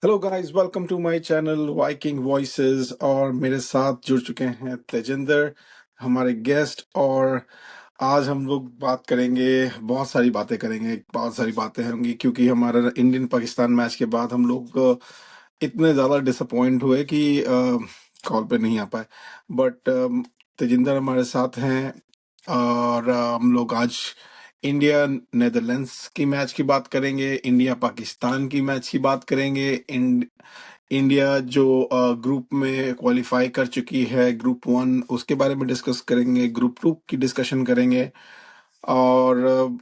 Hello guys, welcome to my channel Viking Voices. और मेरे साथ जुड़ चुके हैं तेजिंदर, हमारे गेस्ट। और आज हम लोग बात करेंगे, बहुत सारी बातें होंगी, क्योंकि हमारा इंडियन पाकिस्तान मैच के बाद हम लोग इतने ज़्यादा डिसअपॉइंट हुए कि कॉल पे नहीं आ पाए। बट तेजिंदर हमारे साथ हैं। और हम लोग आज इंडिया नेदरलैंड्स की मैच की बात करेंगे, इंडिया पाकिस्तान की मैच की बात करेंगे। इंडिया जो ग्रुप में क्वालिफाई कर चुकी है, ग्रुप 1, उसके बारे में डिस्कस करेंगे, ग्रुप 2 की डिस्कशन करेंगे। और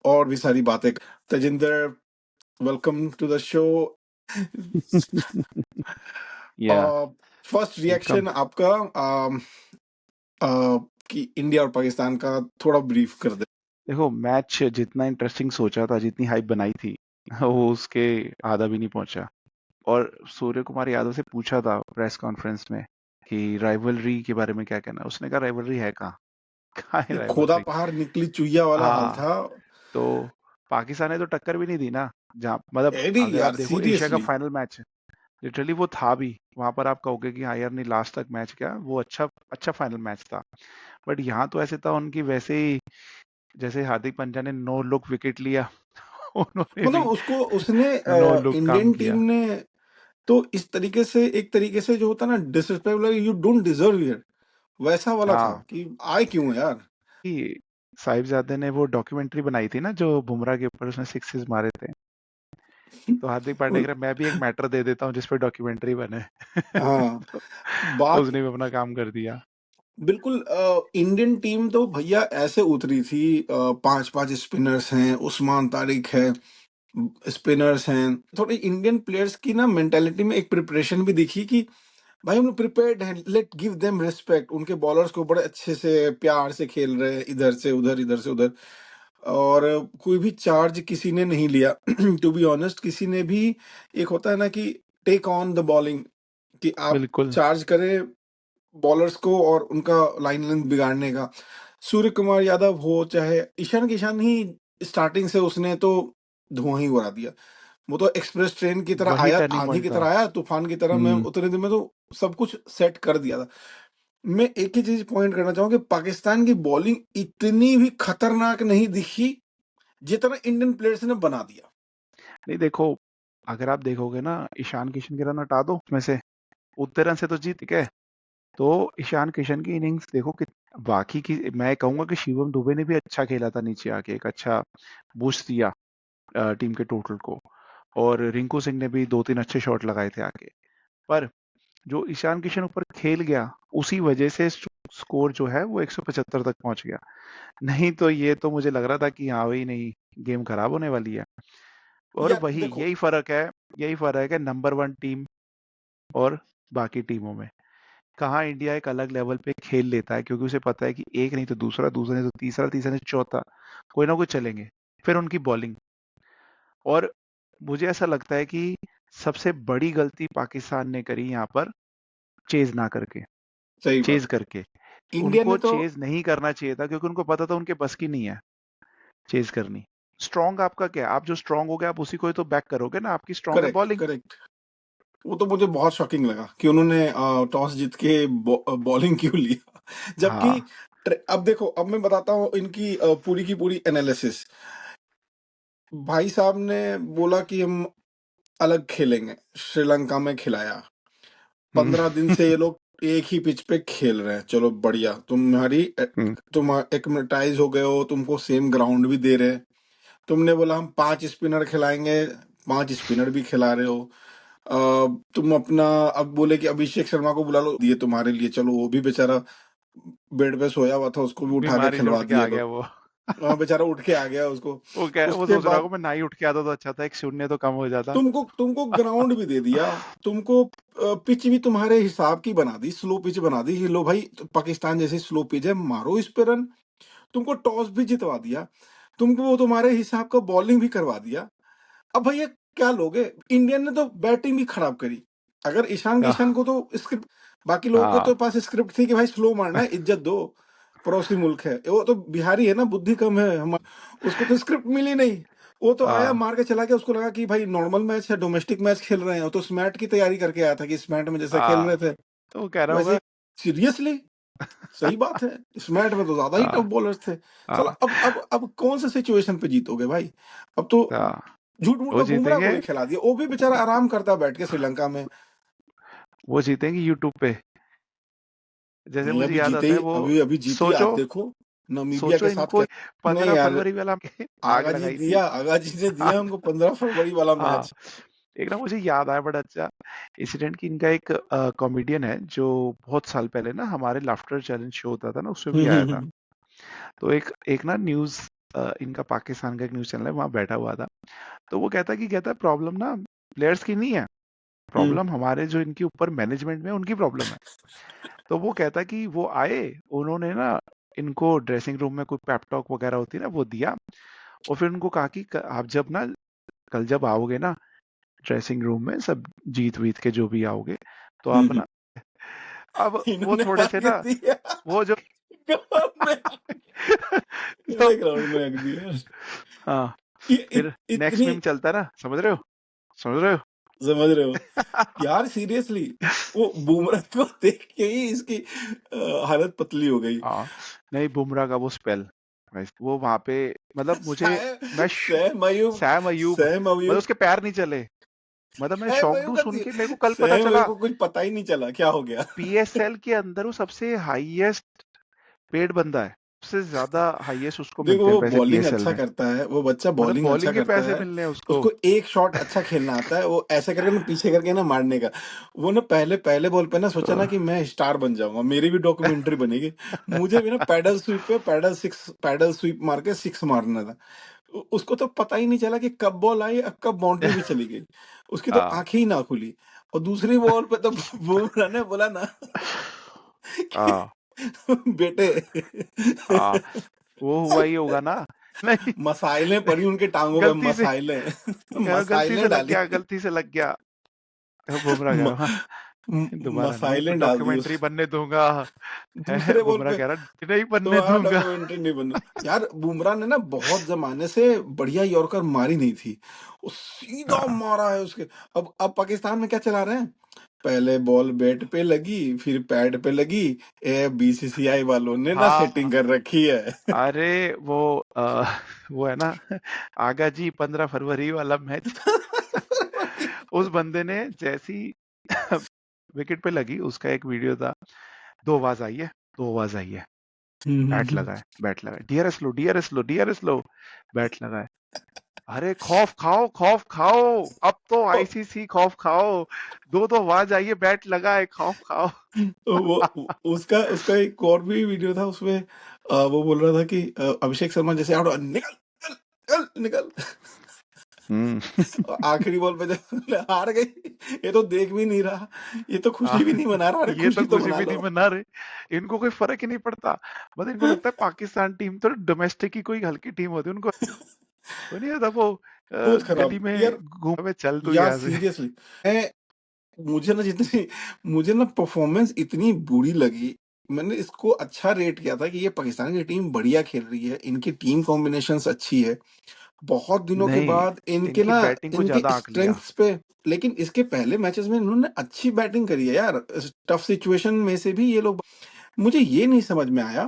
और भी सारी बातें। Tejinder, welcome to the show. या फर्स्ट वेलकम। रिएक्शन आपका, कि इंडिया और पाकिस्तान का थोड़ा ब्रीफ कर दे। देखो, मैच जितना इंटरेस्टिंग सोचा था, जितनी हाइप बनाई थी, वो उसके आधा भी नहीं पहुंचा। और सूर्य कुमार यादव से पूछा था प्रेस कॉन्फ्रेंस में कि राइवलरी के बारे में क्या कहना है। उसने कहा राइवलरी है कहाँ? कहाँ है ये खोदा राइवलरी? पहाड़ निकली चुईया वाला हाल हाँ, था। तो पाकिस्तान ने तो टक्कर भी नहीं दी ना। जहाँ मतलब अरे अगर आप यार, देखो एशिया का सीरियसली। फाइनल मैच, लिटरली वो था भी। वहां पर आप कहोगे कि हाँ यार, नहीं लास्ट तक मैच क्या, वो अच्छा अच्छा फाइनल मैच था। बट यहाँ तो ऐसे था उनकी, वैसे ही जैसे हार्दिक पांड्या ने नो लुक विकेट लिया उन्होंने मतलब भी उसको उसने नो लुक काम इंडियन टीम किया। ने तो इस तरीके से, एक तरीके से जो होता है ना, disrespect, you don't deserve here, वैसा वाला था हाँ, कि आए क्यों यार। कि साहिबजादे ने वो डॉक्यूमेंट्री बनाई थी ना, जो बुमराह के ऊपर उसने सिक्सेस मारे थे। तो हार्दिक पांड्या कह रहा मैं भी एक मैटर दे देता हूँ जिस पे डॉक्यूमेंट्री बने हाँ, तो बात उसने भी अपना काम कर दिया। बिल्कुल। इंडियन टीम तो भैया ऐसे उतरी थी। पांच पांच स्पिनर्स हैं, उस्मान तारिक है, स्पिनर्स हैं। थोड़ी इंडियन प्लेयर्स की ना मेंटेलिटी में एक प्रिपरेशन भी दिखी कि भाई हम लोग प्रिपेयर्ड हैं, लेट गिव देम रिस्पेक्ट। उनके बॉलर्स को बड़े अच्छे से प्यार से खेल रहे हैं, इधर से उधर, इधर से उधर। और कोई भी चार्ज किसी ने नहीं लिया। टू बी ऑनेस्ट, किसी ने भी, एक होता है ना कि टेक ऑन द बॉलिंग, कि आप बिल्कुल। चार्ज करें बॉलर्स को और उनका लाइन लेंथ बिगाड़ने का। सूर्य कुमार यादव हो चाहे ईशान किशान ही, स्टार्टिंग से उसने तो धुआं ही उड़ा दिया। वो तो एक्सप्रेस ट्रेन की तरह वही आया, टर्निंग आंधी पॉइंट की था। तरह आया, तूफान की तरह। मैं हम्म। उतने दिन में तो सब कुछ सेट कर दिया था। मैं एक ही चीज पॉइंट करना चाहूंगा कि पाकिस्तान की बॉलिंग इतनी भी खतरनाक नहीं दिखी जितना इंडियन प्लेयर्स ने बना दिया। नहीं देखो, अगर आप देखोगे ना, ईशान किशन के रन हटा दो उसमें से, उतने रन से तो जीत गए। तो ईशान किशन की इनिंग्स देखो कि बाकी की, मैं कहूंगा कि शिवम दुबे ने भी अच्छा खेला था, नीचे आके एक अच्छा बूस्ट दिया टीम के टोटल को। और रिंकू सिंह ने भी 2-3 अच्छे शॉट लगाए थे आके। पर जो ईशान किशन ऊपर खेल गया, उसी वजह से स्कोर जो है वो 175 तक पहुंच गया। नहीं तो ये तो मुझे लग रहा था कि हाँ भाई, नहीं, गेम खराब होने वाली है। और यार वही देखो, यही फर्क है नंबर 1 टीम और बाकी टीमों में। कहाँ इंडिया एक अलग लेवल पे खेल लेता है, क्योंकि उसे पता है कि एक नहीं तो दूसरा, दूसरा नहीं तो तीसरा, तीसरा नहीं तो चौथा, कोई ना कोई चलेंगे। फिर उनकी बॉलिंग। और मुझे ऐसा लगता है कि सबसे बड़ी गलती पाकिस्तान ने करी यहाँ पर, चेज ना करके, सही चेज बात। करके। इंडिया ने उनको तो चेज नहीं करना चाहिए था, क्योंकि उनको पता था उनके बस की नहीं है चेज करनी। स्ट्रांग आपका क्या है? आप जो स्ट्रांग हो गए, आप उसी को ही तो बैक करोगे ना। आपकी स्ट्रांग है करेक्ट, बॉलिंग। करेक्ट। वो तो मुझे बहुत शॉकिंग लगा कि उन्होंने टॉस जीत के बॉलिंग क्यों लिया। जबकि हाँ। अब देखो, अब मैं बताता हूँ इनकी पूरी की पूरी एनालिसिस। भाई साहब ने बोला कि हम अलग खेलेंगे, श्रीलंका में खिलाया। हम्म, 15 दिन से ये लोग एक ही पिच पे खेल रहे हैं, चलो बढ़िया। हम्म, तुम एक्मेटाइज हो गए हो, तुमको सेम ग्राउंड भी दे रहे हैं। तुमने बोला हम 5 स्पिनर खिलाएंगे, 5 स्पिनर भी खिला रहे हो। तुम अपना अब बोले कि अभिषेक शर्मा को बुला लो, दिए तुम्हारे लिए, चलो वो भी बेचारा बेड पे सोया हुआ था, उसको भी उठा के बीमारी से खिलवा उठ के दिया आ गया लोग। वो बेचारा उठ के आ गया उसको। वो उसके सोच रहा बाद होगा मैं ना ही उठ के आता तो अच्छा था, एक शून्य तो कम हो जाता। तुमको तुमको ग्राउंड भी दे दिया, तुमको पिच भी तुम्हारे हिसाब की बना दी, स्लो पिच बना दी कि लो भाई, तो पाकिस्तान जैसे स्लो पिच है, मारो इस पे रन। तुमको टॉस भी जितवा दिया, तुमको वो तुम्हारे हिसाब का बॉलिंग भी करवा दिया। अब भैया क्या लोगे? इंडियन ने तो बैटिंग भी खराब करी। अगर ईशान किशन हाँ, को तो स्क्रिप्ट, बाकी लोगों को हाँ, तो पास स्क्रिप्ट थी कि भाई स्लो मारना है, इज्जत दो, पड़ोसी मुल्क है। वो तो बिहारी है ना, बुद्धि कम है हम, उसको तो स्क्रिप्ट मिली नहीं। वो तो आया हाँ, मार के चला गया, उसको लगा कि भाई नॉर्मल मैच है, डोमेस्टिक मैच खेल रहे हैं, तो स्मैट की तैयारी करके आया था कि स्मैट में जैसे खेल हाँ, रहे थे तो वो कह रहा वैसे होगा। ही। सीरियसली, सही बात है, स्मैट में तो ज्यादा ही टफ हाँ, बॉलर्स थे। चलो, हाँ, अब कौन से सिचुएशन पे जीतोगे भाई? अब तो हाँ, झूठ मूठ वो का बुमराह को जीतेंगे। ही खिला दिया, वो भी बेचारा आराम करता है बैठ के श्रीलंका में। वो जीतेंगे यूट्यूब पे। जैसे नहीं, मुझे अभी याद जीते आता है ही, वो। अभी जीती है, सोचो, आज देखो नामीबिया सोचो के साथ इनको क्या। नहीं 15 यार, फरवरी वाला आग आगा जी लगाई थी। दिया, आगा जी ने दिया हमको 15 फरवरी वाला हाँ, मैच। एक ना मुझे याद आया बड़ा अच्छा इंसिडेंट कि इनका एक कॉमेडियन है जो बहुत साल पहले ना हमारे लाफ्टर चैलेंज शो होता था ना, उसमें भी आया था। हम्म। तो एक एक ना न्यूज, इनका पाकिस्तान का एक न्यूज चैनल है, वहां बैठा हुआ था। तो वो कहता है प्रॉब्लम ना प्लेयर्स की नहीं है, हम्म। प्रॉब्लम हमारे जो इनके ऊपर मैनेजमेंट में उनकी प्रॉब्लम है। तो वो कहता कि वो आए, उन्होंने ना इनको ड्रेसिंग रूम में कोई पेप टॉक वगैरह होती है ना, वो दिया। और फिर उनको कहा कि आप जब ना कल जब आओगे ना ड्रेसिंग रूम में सब जीत वीत के जो भी आओगे, तो आप हम्म। ना, अब वो इन्होंने थोड़े से आगे ना दिया, वो जो ग्राउंड में, तो पूरे ग्राउंड में आगे दिया। हाँ, ये फिर नेक्स्ट इतनी, मीम चलता है ना, समझ रहे हो, समझ रहे हो। समझ रहे हो यार, सीरियसली वो बुमराह को देख के ही इसकी हालत पतली हो गई। हाँ, नहीं बुमराह का वो स्पेल, वो वहां पे, मतलब मुझे, मैं Sam Ayub, Sam Ayub, Sam मतलब अयूब, उसके पैर नहीं चले। मतलब मैं सैम शॉक्ड अयूब हूँ का सुन के, मेरे को कल पता सैम अयूब चला को कुछ पता ही नहीं चला क्या हो गया। पीएसएल के अंदर वो सबसे हाईएस्ट पेड बंदा है, सबसे ज्यादा हाईएस्ट उसको देखो, मिलते हैं वो पैसे बॉलिंग पीएसएल अच्छा में। करता है, वो बच्चा मतलब बॉलिंग अच्छा बॉलिंग के करता पैसे है। मिलने हैं उसको। उसको एक शॉट अच्छा खेलना आता है, वो ऐसे करके ना पीछे करके ना मारने का। वो ना पहले पहले बॉल पे ना सोचा तो ना कि मैं स्टार बन जाऊंगा, मेरी भी डॉक्यूमेंट्री बनेगी। मुझे भी ना पैडल स्वीप पे पैडल स्वीप मार के सिक्स मारना था। उसको तो पता ही नहीं चला कि कब बॉल आई और कब बाउंड्री भी चली गई। उसकी तो हाँ, आंखें ही ना खुली। और दूसरी बॉल पे तो बुमराह ने बोला ना कि हाँ, बेटे, हाँ, वो हुआ ही होगा ना। नहीं, मसाइलें पड़ी उनके टांगों पे, गलती से, मसाइलें, गलती से मसाइलें लग डाली, गया, गलती से लग गया। बुमराह कह म, रहा दोबारा नहीं मसाइलें डाल दी उस डॉक्यूमेंट्री बनने दूंगा। है दूसरे बॉल बुमराह पे। कह रहा नहीं बनने तुम्हारा दूंगा। डॉक्यूमेंट्री नहीं बनना। यार, बुमराह ने ना बहुत जमाने से बढ़िया यॉर्कर मारी नहीं थी, वो सीधा हाँ, मारा है उसके। अब पाकिस्तान में क्या चला रहे हैं, पहले बॉल बैट पे लगी, फिर पैड पे लगी। ए बीसीसीआई वालों ने ना सेटिंग हाँ, कर रखी है। अरे वो वो है ना, आगा जी 15 फरवरी वाला मैच। उस बंदे ने जैसी विकेट पे लगी, उसका एक वीडियो था, दो आवाज आई है, दो आवाज आई है, बैट लगाए, डीआरएस लो, डीआरएस लो, डीआरएस लो, बैट लगाए। अरे खौफ खाओ, खौफ खाओ, अब तो आईसीसी खौफ खाओ, दो दो आवाज आई है, बैट लगाए, खौफ खाओ। वो उसका उसका एक और भी वीडियो था उसमें। वो बोल रहा था कि अभिषेक शर्मा जैसे आउट हुआ, निकल निकल निकल निकल। हम्म। और आखिरी बॉल पे जब हार गई, ये तो देख भी नहीं रहा, ये तो हाँ, खुशी भी नहीं मना रहा, अरे ये तो खुशी तो खुशी मना भी नहीं लो। मना रहे, इनको कोई फर्क ही नहीं पड़ता। मतलब इनको लगता है पाकिस्तान टीम तो डोमेस्टिक की कोई हल्की टीम होती है, उनको वो नहीं होता वो सोच खराब गली में यार। घूम में, चल तू यार यहाँ से। सीरियसली, मैं मुझे ना जितनी मुझे ना परफॉर्मेंस इतनी बुरी लगी। मैंने इसको अच्छा रेट किया था कि ये पाकिस्तान की टीम बढ़िया खेल रही है, इनकी टीम कॉम्बिनेशंस अच्छी है, बहुत दिनों के नहीं, बाद इनके इनकी ना, बैटिंग को इनके ज्यादा आंक लिया। स्ट्रेंथ्स पे। लेकिन इसके पहले मैचेस में इन्होंने अच्छी बैटिंग करी है यार, टफ सिचुएशन में से भी ये लोग। मुझे ये नहीं समझ में आया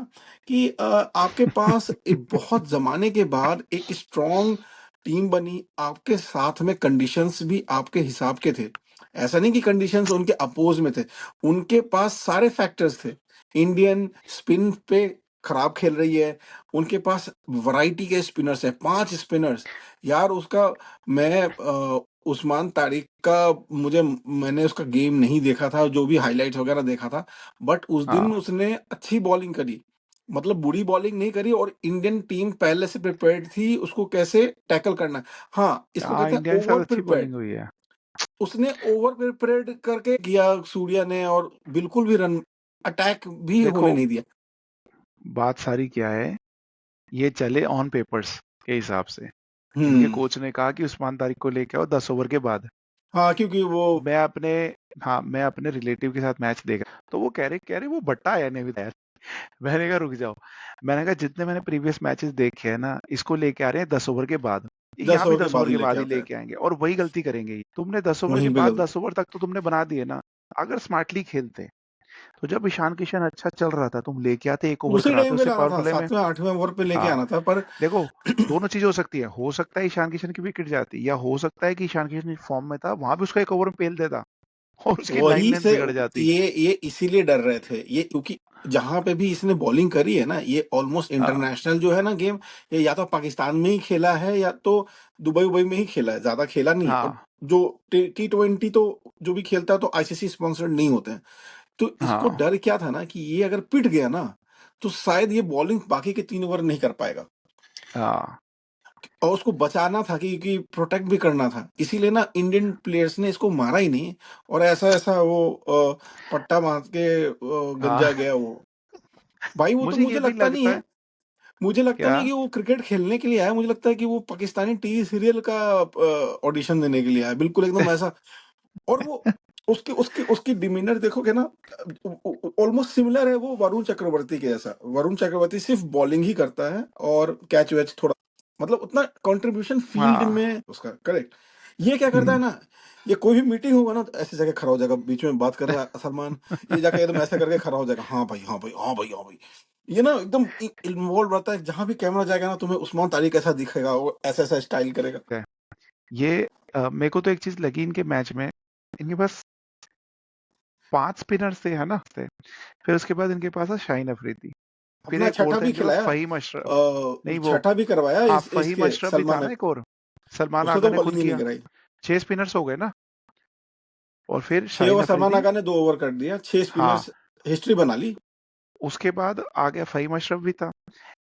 कि आपके पास एक बहुत जमाने के बाद एक स्ट्रॉन्ग टीम बनी, आपके साथ में कंडीशंस भी आपके हिसाब के थे। ऐसा नहीं कि कंडीशंस उनके अपोज में थे, उनके पास सारे फैक्टर्स थे। इंडियन स्पिन पे खराब खेल रही है, उनके पास वैरायटी के स्पिनर्स है, 5 स्पिनर्स। यार उसका, मैं उस्मान तारिक का, मैंने उसका गेम नहीं देखा था, जो भी हाइलाइट्स वगैरह देखा था, बट उस दिन हाँ, उसने अच्छी बॉलिंग करी, मतलब बुरी बॉलिंग नहीं करी, और इंडियन टीम पहले से प्रिपेयर्ड थी उसको कैसे टैकल करना है। हाँ, इसको हाँ, कहते इंडिया हैं के साथ ओवर अच्छी प्रिपेयर्ड। बॉलिंग हुई है। उसने ओवर प्रिपेयर्ड करके किया सूर्या ने, और बिल्कुल भी रन अटैक भी होने देखो, नहीं दिया। बात सारी क्या है, ये चले ऑन पेपर्स के हिसाब से। इनके हम्म। कोच ने कहा कि उस्मान तारिक को लेके आओ 10 ओवर के बाद। हाँ, क्योंकि वो मैं अपने हाँ, मैं अपने रिलेटिव के साथ मैच देख रहा, तो वो कह रहे वो बट्टा है नहीं विद। मैंने कहा रुक जाओ, मैंने कहा जितने मैंने प्रीवियस मैचेस देखे हैं ना, इसको लेके आ रहे हैं 10 ओवर के बाद। 10 यहाँ भी ओवर के 10 बाद ओवर ही के लेके बाद ही आते हैं, लेके आएंगे और वही गलती करेंगे ये। तुमने 10 ओवर के वहीं पे बाद गलत। 10 ओवर तक तो तुमने बना दिए ना। अगर स्मार्टली खेलते तो जब ईशान किशन अच्छा चल रहा था तुम लेके आते, 1 ओवर उसी कराते टाइम पे उससे लाना पावर था, प्ले में। 7वें 8वें ओवर पे लेके हाँ, आना था, पर देखो दोनों चीजें हो सकती है। हो सकता है ईशान किशन की विकेट जाती, या हो सकता है कि ईशान किशन फॉर्म में था, वहां भी उसका 1 ओवर में पेल देता और उसकी लाइन वही लेंथ से बिगड़ जाती। ये इसीलिए डर रहे थे ये, क्योंकि जहां पे भी इसने बॉलिंग करी है ना, ये ऑलमोस्ट हाँ, इंटरनेशनल जो है ना गेम, ये या तो पाकिस्तान में ही खेला है या तो दुबई उबई में ही खेला है, ज्यादा खेला नहीं है। और हाँ, जो T20 तो जो भी खेलता है तो आईसीसी स्पॉन्सर्ड नहीं होते हैं। तो इसको हाँ, डर क्या था ना कि ये अगर पिट गया ना, तो शायद ये बॉलिंग बाकी के 3 ओवर नहीं कर पाएगा, हाँ, और उसको बचाना था कि प्रोटेक्ट भी करना था, इसीलिए ना इंडियन प्लेयर्स ने इसको मारा ही नहीं। और ऐसा ऐसा वो पट्टा मार के हाँ। गंजा गया वो। भाई वो तो मुझे ये मुझे भी लगता नहीं लगता है। है, मुझे लगता क्या? नहीं कि वो क्रिकेट खेलने के लिए आया, मुझे लगता है कि वो पाकिस्तानी टीवी सीरियल का ऑडिशन देने के लिए आया, बिल्कुल एकदम ऐसा। और वो उसकी उसकी उसकी डिमीनर देखोगे ना, ऑलमोस्ट सिमिलर है वो वरुण चक्रवर्ती के जैसा। वरुण चक्रवर्ती सिर्फ बॉलिंग ही करता है और कैच वैच थोड़ा, मतलब उतना कंट्रीब्यूशन फील्ड हाँ। में उसका करेक्ट। ये क्या करता है हम्म। ना, ये कोई भी मीटिंग होगा ना तो ऐसी जगह खड़ा हो जाएगा, बीच में बात कर रहा है सलमान, ये जाके एकदम ऐसा करके खड़ा हो जाएगा, हाँ भाई हाँ भाई हाँ भाई हाँ भाई। ये ना एकदम इन्वॉल्व रहता है, जहां भी कैमरा जाएगा ना तुम्हें उस्मान तारिक ऐसा दिखेगा, वो ऐसा ऐसा स्टाइल करेगा। है। ये मेरे को तो एक चीज लगी इनके मैच में, इनके पास 5 स्पिनर्स थे, है ना? फिर उसके बाद इनके पास है शाहीन अफरीदी, फिर अपना एक और छठा था भी इनके पास खिलाया, फहीम अशरफ। नहीं वो, छठा भी करवाया हाँ इस फहीम इसके अशरफ भी था सलमान ना ने। एक और। सलमान उसने आगा तो ने खुद बॉलिंग ही नहीं किया। कराई। 6 स्पिनर्स हो गए ना। और फिर 6 ओवर शाहीन सलमान अफरीदी। आगा ने 2 ओवर कर दिया, 6 स्पिनर्स, हाँ, हिस्ट्री बना ली। उसके बाद आ गया फहीम अशरफ भी था।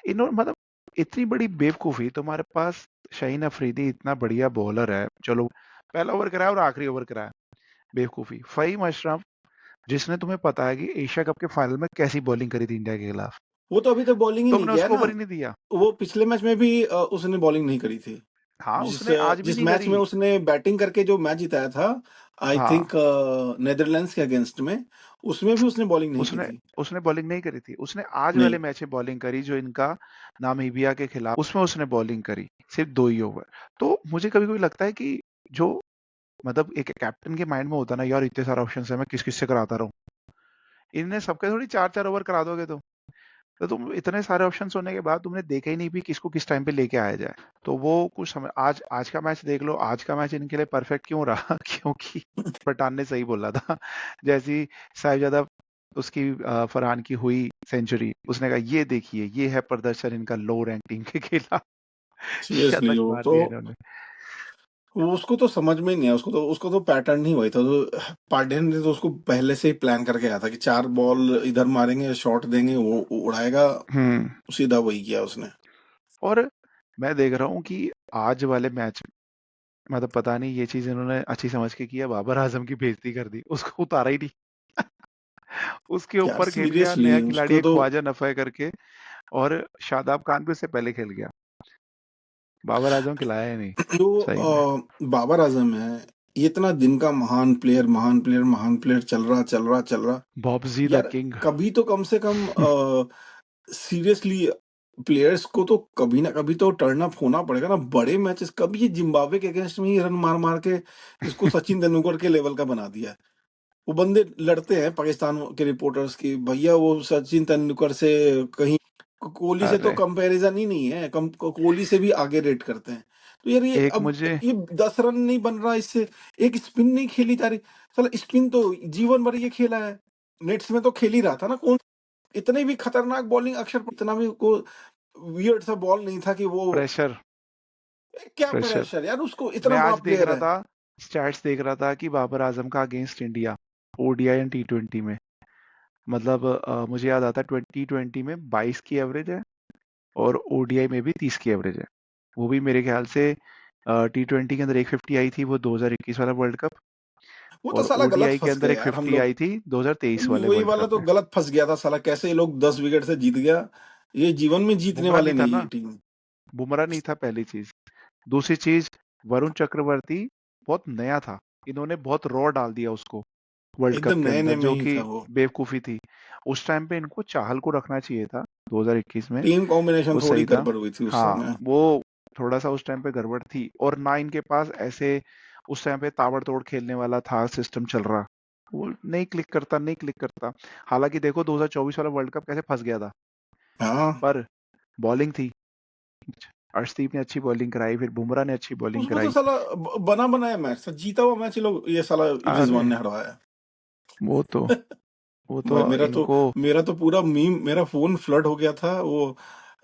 इन्होंने मतलब इतनी बड़ी बेवकूफी तुम्हारे पास। शाहीन अफरीदी इतना बढ़िया बॉलर है, चलो पहला ओवर कराया और आखिरी ओवर कराया। बेवकूफी। फहीम अशरफ, जिसने तुम्हें पता है कि एशिया कप के फाइनल में कैसी बॉलिंग करी थी इंडिया के खिलाफ, वो तो अभी तक बॉलिंग ही नहीं तुमने किया है उसको ना। ओवर ही नहीं दिया। वो पिछले मैच में भी उसने बॉलिंग नहीं करी थी। हाँ, जिस उसने आज भी जिस नहीं मैच करी। में उसने बैटिंग करके जो मैच जिताया था, आई हाँ, थिंक नेदरलैंड्स के अगेंस्ट में, उसमें भी उसने बॉलिंग नहीं की उसने थी। उसने बॉलिंग नहीं करी थी। उसने आज वाले नहीं। मैच में बॉलिंग करी जो इनका नामीबिया के खिलाफ, उसमें उसने बॉलिंग करी। सिर्फ 2 ही ओवर। तो मुझे कभी कभी लगता है कि जो मतलब एक कैप्टन के माइंड में होता है ना, यार इतने सारे ऑप्शन है, मैं किस किस से कराता रहूं। इनने सबके थोड़ी 4 4 ओवर करा दोगे तो तुम इतने सारे ऑप्शंस होने के बाद तुमने देखा ही नहीं भी किसको किस टाइम पे लेके आया जाए। तो वो कुछ समय, आज आज का मैच देख लो, आज का मैच इनके लिए परफेक्ट क्यों रहा क्योंकि पठान ने सही बोला था। जैसी साहिबजादा उसकी फरहान की हुई सेंचुरी, उसने कहा ये देखिए ये है प्रदर्शन इनका लो रैंक टीम के खिलाफ। सीरियसली शतक वो मार तो, दिया इन्होंने। उसको तो समझ में ही नहीं है, उसको तो पैटर्न नहीं हुआ था। तो पार्टियन ने तो उसको पहले से ही प्लान करके आया था कि 4 बॉल इधर मारेंगे, शॉट देंगे, वो उड़ाएगा, हम्म। सीधा वही किया उसने। और मैं देख रहा हूँ कि आज वाले मैच, मतलब पता नहीं ये चीज इन्होंने अच्छी समझ के किया, बाबर आजम की बेइज्जती कर दी, उसको उतारा ही नहीं। उसके यार ऊपर खेल गया सीरियसली नया खिलाड़ी उसको है तो, ख्वाजा नफे करके। और शादाब खान भी उससे पहले खेल गया। बाबर आजम खिलाया ही नहीं। जो सही में। बाबर आजम है, ये इतना दिन का महान प्लेयर महान प्लेयर महान प्लेयर चल रहा चल रहा चल रहा। बॉब्जी द यार किंग। कभी तो कम से कम सीरियसली प्लेयर्स को तो कभी ना कभी तो टर्न अप होना पड़ेगा ना, बड़े मैचेस। कभी ये जिम्बाब्वे के अगेंस्ट में ही रन मार मार के इसको सचिन तेंदुलकर के लेवल का बना दिया है। वो बंदे लड़ते हैं पाकिस्तान के रिपोर्टर्स की, भैया वो सचिन तेंदुलकर से कहीं, कोहली से तो अरे, कंपैरिजन ही नहीं है, कोहली से भी आगे रेट करते हैं। तो यार ये एक अब मुझे, ये 10 रन नहीं बन रहा इससे, एक स्पिन नहीं खेली जा रही। साला स्पिन तो जीवन भर ये खेला है, नेट्स में तो खेल ही रहा था ना। कौन इतनी भी खतरनाक बॉलिंग, अक्षर इतना भी को वियर्ड सा बॉल नहीं था कि वो, प्रेशर, क्या प्रेशर। प्रेशर यार, उसको मैं इतना बड़ा आज देख प्लेयर रहा है। था, स्टैट्स देख रहा था कि बाबर आजम का अगेंस्ट इंडिया ओडीआई एंड टी20 में, मतलब मुझे याद आता है 2020 में 22 की एवरेज है और ओडीआई में भी 30 की एवरेज है। वो भी मेरे ख्याल से टी20 के अंदर 150 आई थी वो 2021 वाला वर्ल्ड कप, वो तो और साला गलत ओडीआई के फंस अंदर गए एक यार हम 50 लोग। आई थी 2023 वाले वही वर्ल्ड वाला कप तो में। गलत फंस गया था साला, कैसे ये लोग 10 विकेट से जीत गया। ये जीवन में जीतने बुमराह वाले नहीं था नहीं ना, है टीम। बुमराह नहीं था पहली चीज। दूसरी चीज, वरुण चक्रवर्ती बहुत नया था, इन्होंने बहुत रॉ डाल दिया उसको वर्ल्ड कप एकदम के नए नए अंदर, में जो ही कि था वो। बेवकूफी थी। उस टाइम पे इनको चाहल को रखना चाहिए था 2021 में। टीम कॉम्बिनेशन वो थोड़ी सही था। गड़बड़ हुई थी उस हाँ, समय। वो थोड़ा सा उस टाइम पे गड़बड़ थी, और ना इनके पास ऐसे उस टाइम पे ताबड़तोड़ खेलने वाला था सिस्टम चल रहा। वो नहीं क्लिक करता, नहीं क्लिक करता। हालांकि देखो 2024 वाला वर्ल्ड कप कैसे फंस गया था, हाँ, पर बॉलिंग थी। अर्शदीप ने अच्छी बॉलिंग कराई, फिर बुमराह ने अच्छी बॉलिंग उसमें तो कराई। साला बना बनाया मैच था, जीता हुआ मैच लोग ये साला अरे रिजवान ने हरवाया। वो तो वो तो भाई इनको। मेरा तो पूरा मीम, मेरा फोन फ्लड हो गया था वो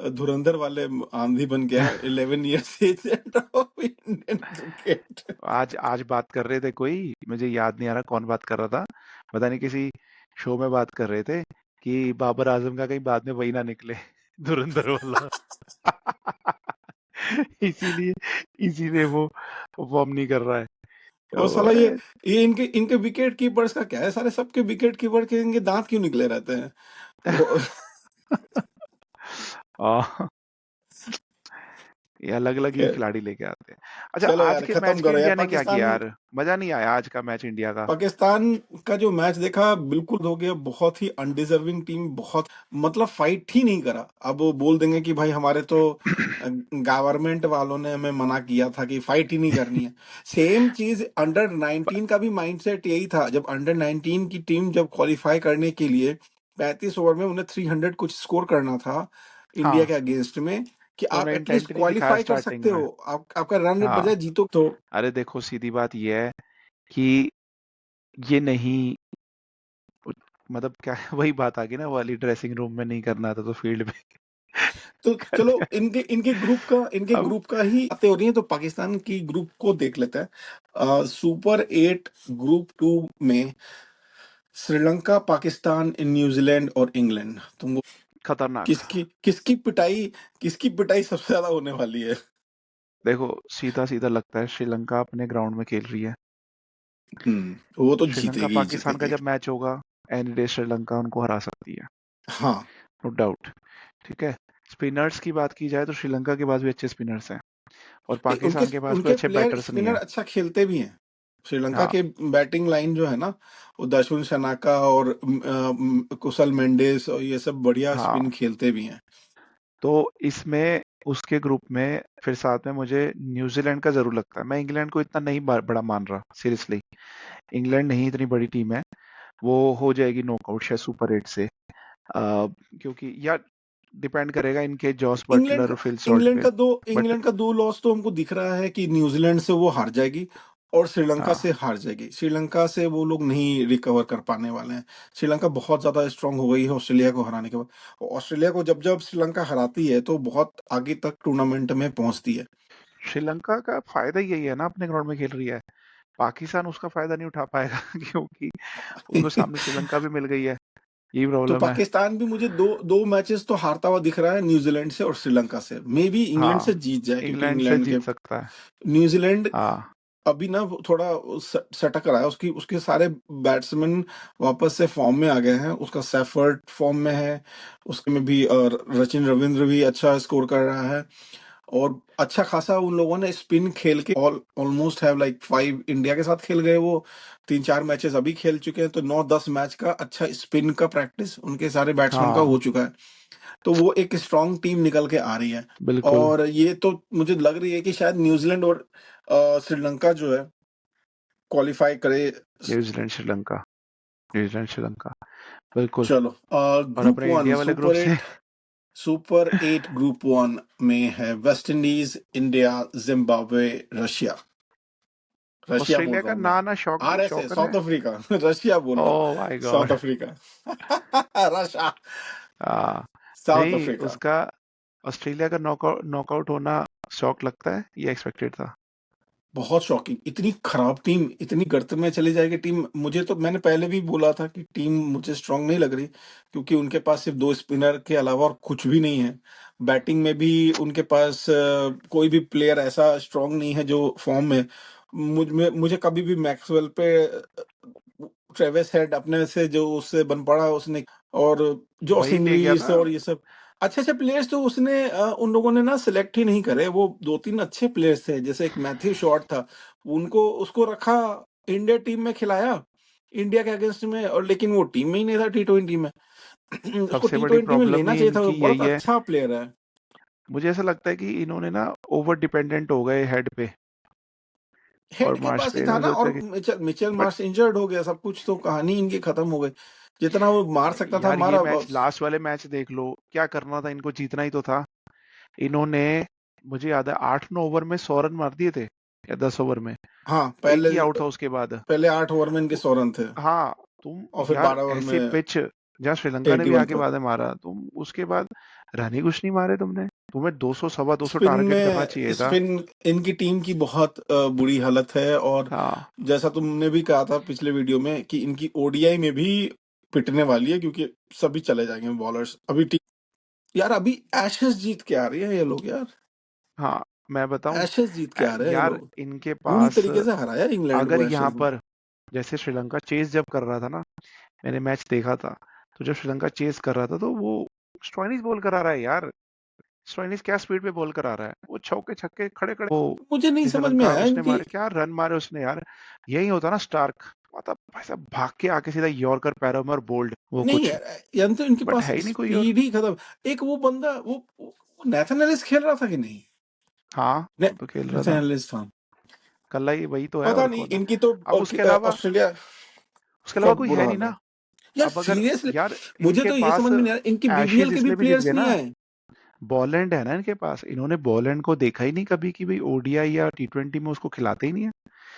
धुरंधर वाले आंधी बन गया 11 years age of Indian cricket. आज आज बात कर रहे थे, कोई मुझे याद नहीं आ रहा कौन बात कर रहा था, पता नहीं किसी शो में बात कर रहे थे कि बाबर आजम का कहीं बाद में वही ना निकले धुरंधर वाला। इसीलिए इसीलिए वो परफॉर्म नहीं कर रहा है। और तो साला ये इनके इनके विकेट कीपर्स का क्या है, सारे सबके विकेट कीपर के इनके दांत क्यों निकले रहते हैं वो। आ, ये अलग अलग ही खैर, खिलाड़ी लेके आते हैं। अच्छा, चलो आज यार के मैच खत्म की करो यार। इंडिया ने क्या किया पाकिस्तान, यार? मजा नहीं आया आज का मैच इंडिया का। पाकिस्तान का जो मैच देखा बिल्कुल हो गया, बहुत ही अनडिजर्विंग टीम, बहुत मतलब फाइट ही नहीं करा। अब वो बोल देंगे कि भाई हमारे तो गवर्नमेंट वालों ने हमें मना किया था कि फाइट ही नहीं करनी है। सेम चीज अंडर 19 का भी माइंडसेट यही था, जब अंडर 19 की टीम जब क्वालिफाई करने के लिए 35 ओवर में उन्हें 300 कुछ स्कोर करना था इंडिया हाँ, के अगेंस्ट में, कि तो आप उन्हें एटलीस्ट इंटेंट नहीं दिखाया क्वालिफाई कर स्टार्टिंग सकते में। हो, आपका रन रेट हाँ, बजाय जीतो तो। अरे देखो सीधी बात ये है कि ये नहीं, मतलब क्या वही बात आ गई ना, वो वाली ड्रेसिंग रूम में नहीं करना था तो फील्ड में तो चलो करते। इनके इनके अब ग्रुप का ही बातें हो रही हैं, तो पाकिस्तान की ग्रुप को देख लेते हैं। सुपर 8 ग्रुप 2 में श्रीलंका, पाकिस्तान, न्यूजीलैंड और इंग्लैंड। तुमको खतरनाक। किसकी किसकी पिटाई सबसे ज्यादा होने वाली है? देखो सीधा सीधा लगता है श्रीलंका अपने ग्राउंड में खेल रही है। वो तो श्रीलंका जीतेगी ही पाकिस्तान का जीतेगी। जब मैच होगा, एनी डे श्रीलंका उनको हरा सकती है, हाँ, नो डाउट। ठीक है। स्पिनर्स की बात की जाए तो श्रीलंका के पास भी अच्छे स्पिनर्स हैं, और उनके पाकिस्तान के पास कोई उनके अच्छे प्लेयर बैटर्स नहीं स्पिनर है। अच्छा खेलते भी हैं। श्रीलंका हाँ के बैटिंग लाइन जो है ना, वो दशुन शनाका और कुशल मेंडिस और ये सब बढ़िया हाँ, स्पिन खेलते भी हैं। तो इसमें उसके ग्रुप में फिर साथ में मुझे न्यूजीलैंड का जरूर लगता है। मैं इंग्लैंड को इतना नहीं बड़ा मान रहा सीरियसली। इंग्लैंड नहीं इतनी बड़ी टीम है, वो हो जाएगी नॉकआउट शायद सुपर 8 से। क्योंकि यार डिपेंड करेगा इनके जॉस इंग्लैंड बटलर का और फिल सॉल्ट पे। बट इंग्लैंड का 2 लॉस तो हमको दिख रहा है कि न्यूजीलैंड से वो हार जाएगी और श्रीलंका हाँ, से हार जाएगी। श्रीलंका से वो लोग नहीं रिकवर कर पाने वाले हैं। श्रीलंका बहुत ज्यादा स्ट्रांग हो गई है ऑस्ट्रेलिया को हराने के बाद। और ऑस्ट्रेलिया को जब जब श्रीलंका हराती है तो बहुत आगे तक टूर्नामेंट में पहुंचती है। श्रीलंका का फायदा यही है ना, अपने ग्राउंड में खेल रही है। पाकिस्तान उसका फायदा नहीं उठा पाएगा क्योंकि उनको सामने श्रीलंका भी मिल गई है। यही तो प्रॉब्लम है। पाकिस्तान भी मुझे दो दो मैचेस तो हारता हुआ दिख रहा है, न्यूजीलैंड से और श्रीलंका से। मे बी इंग्लैंड से हाँ, जीत जाए, क्योंकि इंग्लैंड से इंग्लैंड के जीत सकता है। न्यूजीलैंड हाँ अभी ना वो थोड़ा सटक रहा है। उसकी उसके सारे बैट्समैन वापस से फॉर्म में आ गए हैं। उसका सैफर्ड फॉर्म में है, उसके में भी रचिन रविंद्र भी अच्छा स्कोर कर रहा है। और अच्छा खासा उन लोगों ने स्पिन खेल के ऑलमोस्ट हैव लाइक 5 इंडिया के साथ खेल गए वो। 3-4 मैचेस अभी खेल चुके हैं, तो 9-10 मैच का अच्छा स्पिन का प्रैक्टिस उनके सारे बैट्समैन का हाँ, हो चुका है। तो वो एक स्ट्रांग टीम निकल के आ रही है। बिल्कुल। और ये तो मुझे लग रही है कि शायद न्यूजीलैंड और श्रीलंका जो है क्वालिफाई करे। न्यूजीलैंड श्रीलंका, न्यूजीलैंड श्रीलंका, बिल्कुल। चलो, और ग्रुप अपने वन इंडिया वाले ग्रुप सुपर से एट ग्रुप 1 में है West Indies, India, Zimbabwe, Russia. Russia बोल ऑस्ट्रेलिया रहा का हूँ मैं। ना ना RS है, शौकर है। South Africa. रशिया बोल रहा ओह माय हूँ, साउथ गॉड। अफ्रीका। रशिया, हाँ, साउथ नहीं अफ्रीका। उसका ऑस्ट्रेलिया का नॉकआउट नॉकआउट होना शौक लगता है, ये एक्सपेक्टेड था। बहुत शॉकिंग, इतनी खराब टीम इतनी गर्त में चली जाएगी टीम। मुझे तो, मैंने पहले भी बोला था कि टीम मुझे स्ट्रांग नहीं लग रही, क्योंकि उनके पास सिर्फ 2 स्पिनर के अलावा और कुछ भी नहीं है। बैटिंग में भी उनके पास कोई भी प्लेयर ऐसा स्ट्रांग नहीं है जो फॉर्म में। मुझे कभी भी मैक्सवेल पे ट्रेविस हेड अपने से जो उससे बन पड़ा उसने, और जॉस वही ले गया इंग्लिश था। और ये सब अच्छे अच्छे प्लेयर्स तो उसने उन लोगों ने ना सिलेक्ट ही नहीं करे। वो 2-3 अच्छे प्लेयर्स थे, जैसे एक मैथ्यू शॉर्ट था, उनको उसको रखा, इंडिया टीम में खिलाया इंडिया के अगेंस्ट में, और लेकिन वो टीम में ही नहीं था T20 में। उसको सबसे बड़ी T20 में प्रॉब्लम लेना ही चाहिए था, वो इनकी बहुत यही है। अच्छा प्लेयर है। मुझे ऐसा लगता है कि इन्होंने ना ओवर डिपेंडेंट हो गए हेड पे हेड और के मार्श पास ही पे। था मुझे ना, लगता और है कि Mitchell Mitchell but Marsh injured हो गया, सब कुछ तो कहानी इनकी खत्म हो गई। जितना वो मार सकता था यार ये हमारा मैच, बस। लास्ट वाले मैच देख लो, क्या करना था इनको, जीतना ही तो था। इन्होंने, मुझे याद है 8-9 ओवर में 100 रन मार दिए थे, या 10 ओवर में। हाँ, एक पहले ही आउट था उसके बाद। पहले 8 ओवर में इनके तो 100 रन थे, हाँ, तुम और फिर यार 12 ओवर ऐसे में पिच, जहाँ श्रीलंका ने भी 81 आके पर। बाद में मारा, तुम उसके बाद रन ही कुछ नहीं मारे तुमने। तुम्हें 200 सवा 200 स्पिन टारगेट करना में चाहिए था। स्पिन इनकी टीम की बहुत बुरी हालत है। और हाँ जैसा तुमने भी कहा था पिछले वीडियो में कि इनकी ओडीआई में भी पिटने वाली है, क्योंकि सभी चले जाएंगे बॉलर्स अभी टीम। यार अभी एशेस जीत के आ रही है ये लोग यार। हाँ, मैं बताऊं, एशेस जीत के आ रहे हैं ये यार लोग। इनके पूरी पास, तरीके से हराया इंग्लैंड अगर को यहाँ एशेस में। पर, जैसे श्रीलंका चेस जब कर रहा था ना, मैंने मैच देखा था, तो जब श्रीलंका चेस कर रहा था तो वो स्टोइनिस बॉल करा रहा है यार। स्टोइनिस क्या स्पीड पे बॉल करा रहा है, वो चौके छक्के खड़े खड़े वो, मुझे नहीं समझ में श्रीलंका आया उसने इनकी। मारे, क्या रन मारे उसने यार। यही होता ना स्टार्क, मतलब भाई साहब भाग के आके सीधा यॉर्कर पैरों में और बोल्ड वो नहीं कुछ। यार, यार तो इनके बट पास है ही नहीं कोई और। स्पीड ही खत्म। एक वो बंदा वो नेथन एलिस खेल रहा था कि नहीं? हाँ, ने, वो तो खेल रहा नेथन था। एलिस था। कल ही वही तो है, पता और नहीं कौन है। इनकी तो अब ऑस्ट्रेलिया उसके का अलावा कोई बुरा है नहीं हाल है। ना। यार अब अगर, सीरियसली, यार मुझे इनके तो ये पास समझ में नहीं आ रहा, इनकी बीबीएल एशेज के भी इसलिए भी जीत प्लेयर्स गए नहीं ना, आए। बॉलैंड है ना इनके पास। इन्होंने बॉलैंड को देखा ही नहीं कभी कि भाई ओडीआई या टी20 में उसको खिलाते ही नहीं है।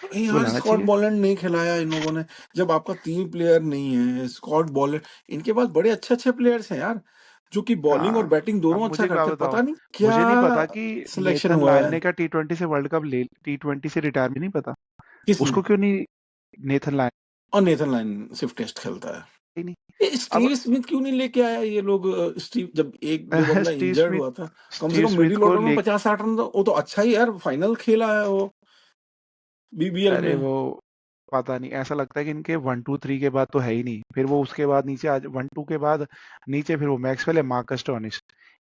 अरे वो यार लाना स्कॉट चाहिए। बॉलैंड नहीं खिलाया इन लोगों ने। जब आपका तीन प्लेयर नहीं है, स्कॉट बॉलैंड, इनके पास बड़े अच्छे अच्छे प्लेयर्स हैं यार, जो कि बॉलिंग और हाँ, बैटिंग अब दोनों अच्छा मुझे एक बात करते हैं। बताओ, पता नहीं क्या मुझे नहीं पता कि सिलेक्शन नेथन हुआ लायल है। ने क्या टी20 से वर्ल्ड कप ले, टी20 से रिटायरमेंट नहीं पता। किसने? उसको क्यों नहीं, नेथन लायल और नेथन लाइन सिर्फ टेस्ट खेलता है। ही नहीं। ये अब स्टीव स्मिथ क्यों नहीं लेके आया ये लोग? स्टीव, जब एक जो बंदा स्टीव इंजर्ड स्मिथ, हुआ था, कम से स्टीव कम स्मिथ मिडिल को ऑर्डर में ले, 50-60 रन, तो वो तो अच्छा ही यार, फाइनल खेला है वो बीबीएल अरे में। वो पता नहीं, ऐसा लगता है कि इनके 1-2-3 के बाद तो है ही नहीं, फिर वो उसके बाद नीचे आज 1-2 के बाद नीचे फिर वो मैक्सवेल है, मार्कस स्टोनिस,